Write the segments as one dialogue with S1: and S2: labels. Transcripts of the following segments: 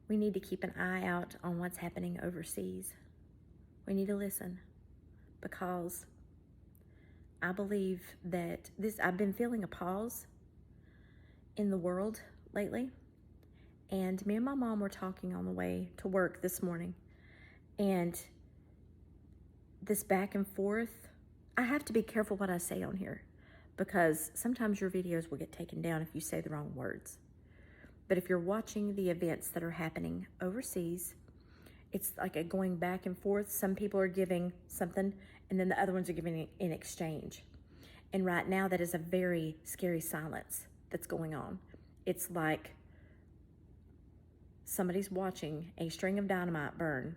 S1: We need to keep an eye out on what's happening overseas. We need to listen, because I believe that I've been feeling a pause in the world lately. And me and my mom were talking on the way to work this morning. And this back and forth, I have to be careful what I say on here, because sometimes your videos will get taken down if you say the wrong words. But if you're watching the events that are happening overseas, it's like a going back and forth. Some people are giving something, and then the other ones are giving it in exchange. And right now, that is a very scary silence that's going on. It's like somebody's watching a string of dynamite burn,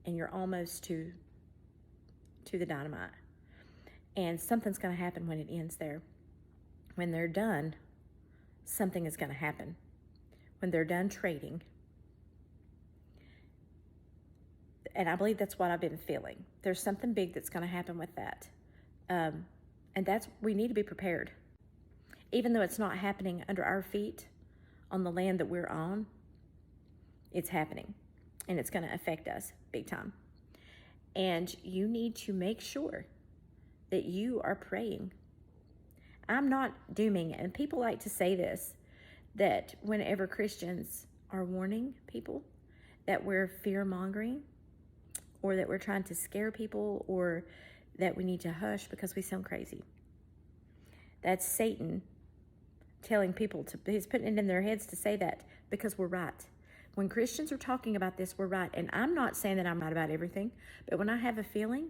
S1: and you're almost to the dynamite. And something's going to happen when it ends there. When they're done, something is going to happen. When they're done trading. And I believe that's what I've been feeling. There's something big that's going to happen with that. And we need to be prepared. Even though it's not happening under our feet on the land that we're on, it's happening. And it's going to affect us big time. And you need to make sure that you are praying. I'm not dooming, and people like to say this, that whenever Christians are warning people that we're fear-mongering, or that we're trying to scare people, or that we need to hush because we sound crazy. That's Satan telling people he's putting it in their heads to say that, because we're right. When Christians are talking about this, we're right. And I'm not saying that I'm right about everything, but when I have a feeling,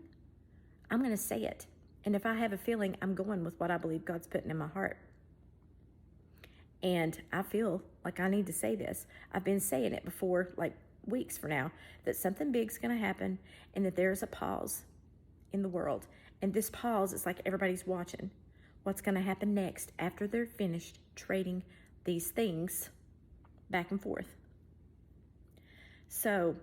S1: I'm going to say it. And if I have a feeling, I'm going with what I believe God's putting in my heart. And I feel like I need to say this. I've been saying it before, like weeks for now, that something big's going to happen, and that there's a pause in the world. And this pause is like everybody's watching what's going to happen next after they're finished trading these things back and forth. So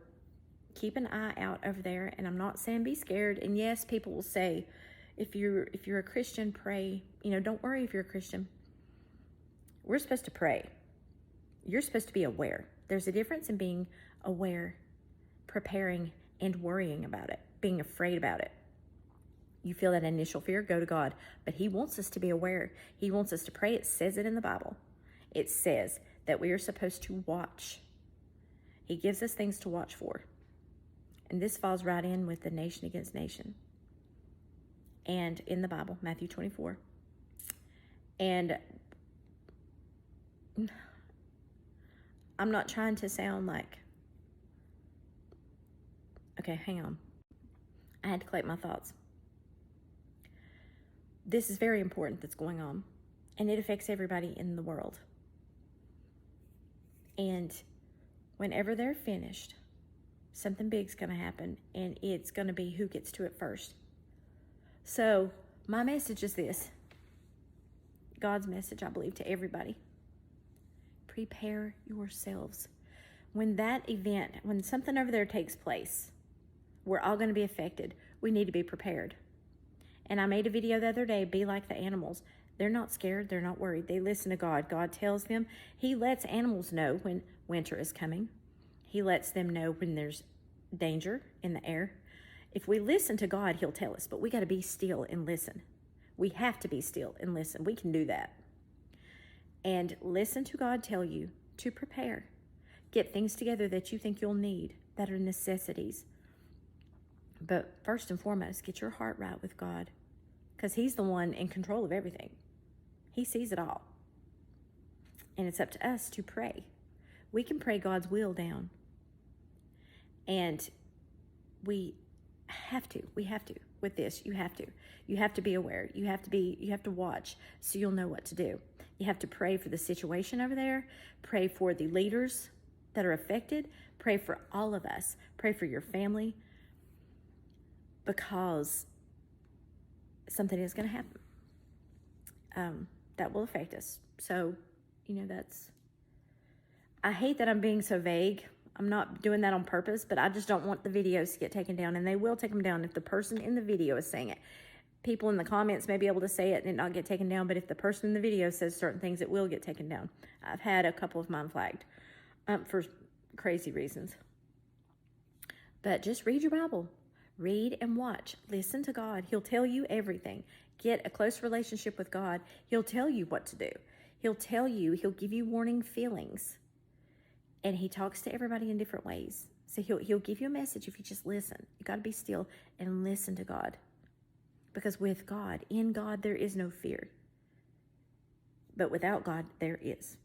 S1: keep an eye out over there. And I'm not saying be scared. And yes, people will say, if you're a Christian, pray. Don't worry if you're a Christian. We're supposed to pray. You're supposed to be aware. There's a difference in being aware, preparing, and worrying about it, being afraid about it. You feel that initial fear, go to God. But He wants us to be aware. He wants us to pray. It says it in the Bible. It says that we are supposed to watch. He gives us things to watch for. And this falls right in with the nation against nation. And in the Bible, Matthew 24. And I'm not trying to sound like, okay, hang on. I had to collect my thoughts. This is very important that's going on, and it affects everybody in the world. And whenever they're finished, something big's going to happen, and it's going to be who gets to it first. So my message is this. God's message, I believe, to everybody. Prepare yourselves. When that event, when something over there takes place, we're all going to be affected. We need to be prepared. And I made a video the other day, be like the animals. They're not scared. They're not worried. They listen to God. God tells them. He lets animals know when winter is coming. He lets them know when there's danger in the air. If we listen to God, He'll tell us. But we got to be still and listen. We have to be still and listen. We can do that. And listen to God tell you to prepare. Get things together that you think you'll need, that are necessities. But first and foremost, get your heart right with God, because He's the one in control of everything. He sees it all. And it's up to us to pray. We can pray God's will down. And we have to with this. You have to be aware. You have to watch so you'll know what to do. You have to pray for the situation over there. Pray for the leaders that are affected. Pray for all of us. Pray for your family, because something is going to happen that will affect us. So, I hate that I'm being so vague. I'm not doing that on purpose, but I just don't want the videos to get taken down, and they will take them down if the person in the video is saying it. People in the comments may be able to say it and it not get taken down, but if the person in the video says certain things, it will get taken down. I've had a couple of mine flagged for crazy reasons. But just read your Bible. Read and watch. Listen to God. He'll tell you everything. Get a close relationship with God. He'll tell you what to do. He'll give you warning feelings. And he talks to everybody in different ways. So he'll give you a message if you just listen. You got to be still and listen to God. Because with God, in God, there is no fear. But without God, there is.